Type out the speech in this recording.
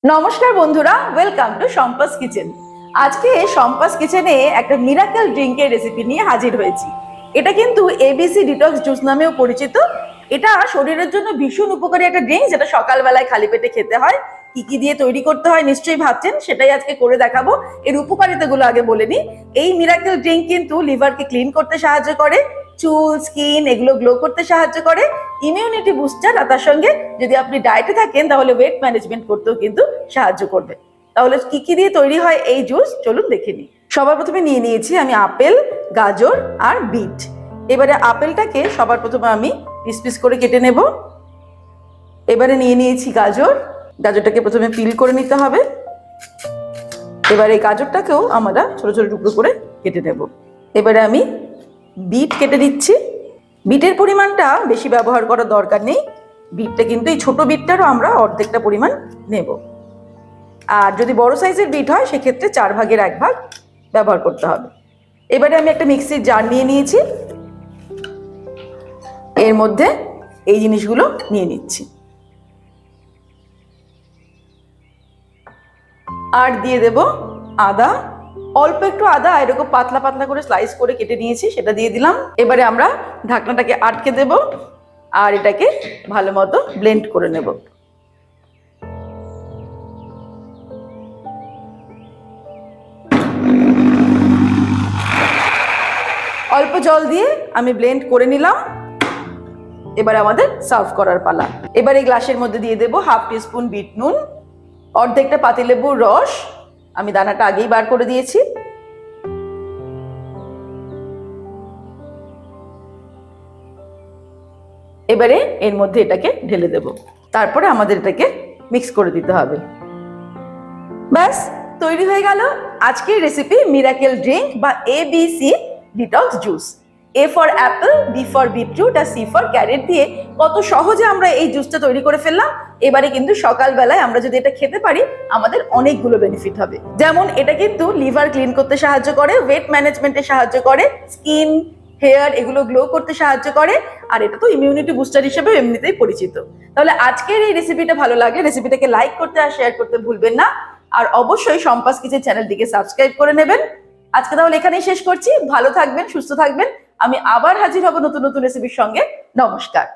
নমস্কার বন্ধুরা, welcome to সম্পাস kitchen. আজকে সম্পাস কিচেনে একটা মিরাকেল ড্রিঙ্কের রেসিপি নিয়ে হাজির হয়েছি। এটা কিন্তু এবিসি ডিটক্স জুস নামেও পরিচিত। এটা শরীরের জন্য ভীষণ উপকারী একটা ড্রিঙ্ক, যেটা সকালবেলায় খালি পেটে খেতে হয়। কি কি দিয়ে তৈরি করতে হয় নিশ্চয়ই ভাবছেন, সেটাই আজকে করে দেখাবো। এর উপকারিতাগুলো আগে বলে নিই। এই মিরাকেল ড্রিঙ্ক কিন্তু লিভারকে ক্লিন করতে সাহায্য করে, চুল, স্কিন এগুলো গ্লো করতে সাহায্য করে, ইমিউনিটি বুস্টার, আর তার সঙ্গে যদি আপনি ডায়েটে থাকেন তাহলে ওয়েট ম্যানেজমেন্ট করতেও কিন্তু সাহায্য করবে। তাহলে কি কি দিয়ে তৈরি হয় এই জুস, চলুন দেখে নিই। সবার প্রথমে নিয়ে নিয়েছি আমি আপেল, গাজর আর বিট। এবারে আপেলটাকে সবার প্রথমে আমি পিস পিস করে কেটে নেব। এবারে নিয়ে নিয়েছি গাজর, গাজরটাকে প্রথমে পিল করে নিতে হবে। এবারে এই গাজরটাকেও আমরা ছোট ছোট টুকরো করে কেটে নেব। এবারে আমি বিট কেটে দিচ্ছি। বিটের পরিমাণটা বেশি ব্যবহার করার দরকার নেই। বিটটা কিন্তু এই ছোট বিটটারও আমরা অর্ধেকটা পরিমাণ নেব। আর যদি বড় সাইজের বিট হয় সেক্ষেত্রে 1/4 ব্যবহার করতে হবে। এবারে আমি একটা মিক্সির জার নিয়ে নিয়েছি, এর মধ্যে এই জিনিসগুলো নিয়ে নিচ্ছি। আর দিয়ে দেব আদা, অল্প একটু আদা এরকম পাতলা পাতলা করে স্লাইস করে কেটে নিয়েছি, সেটা দিয়ে দিলাম। এবারে আমরা ঢাকনাটাকে আটকে দেব আর এটাকে ভালো মতো ব্লেন্ড করে নেব। অল্প জল দিয়ে আমি ব্লেন্ড করে নিলাম। এবার আমাদের সার্ভ করার পালা। এবার এই গ্লাসের মধ্যে দিয়ে দেব 1/2 টিস্পুন বিট নুন, অর্ধেকটা পাতিলেবুর রস, আমি দানাটা আগেই বার করে দিয়েছি। এবারে এর মধ্যে এটাকে ঢেলে দেব, তারপরে আমাদের এটাকে মিক্স করে দিতে হবে। ব্যাস তৈরি হয়ে গেল আজকের রেসিপি মিরাকেল ড্রিঙ্ক বা ABC detox juice. A for apple, B for beetroot আর সি ফর ক্যারেট দিয়ে কত সহজে আমরা এই জুসটা তৈরি করে ফেললাম। এবারে কিন্তু সকালবেলায় আমরা যদি এটা খেতে পারি আমাদের অনেকগুলো বেনিফিট হবে। যেমন এটা কিন্তু লিভার ক্লিন করতে সাহায্য করে, ওয়েট ম্যানেজমেন্টে সাহায্য করে, স্কিন, হেয়ার এগুলো গ্লো করতে সাহায্য করে, আর এটা তো ইমিউনিটি বুস্টার হিসেবে এমনিতেই পরিচিত। তাহলে আজকের এই রেসিপিটা ভালো লাগে, রেসিপিটাকে লাইক করতে আর শেয়ার করতে ভুলবেন না। আর অবশ্যই সম্পাস কিচেন চ্যানেলটিকে সাবস্ক্রাইব করে নেবেন। আজকে তাহলে এখানেই শেষ করছি। ভালো থাকবেন, সুস্থ থাকবেন। আমি আবার হাজির হব নতুন নতুন রেসিপির সঙ্গে। নমস্কার।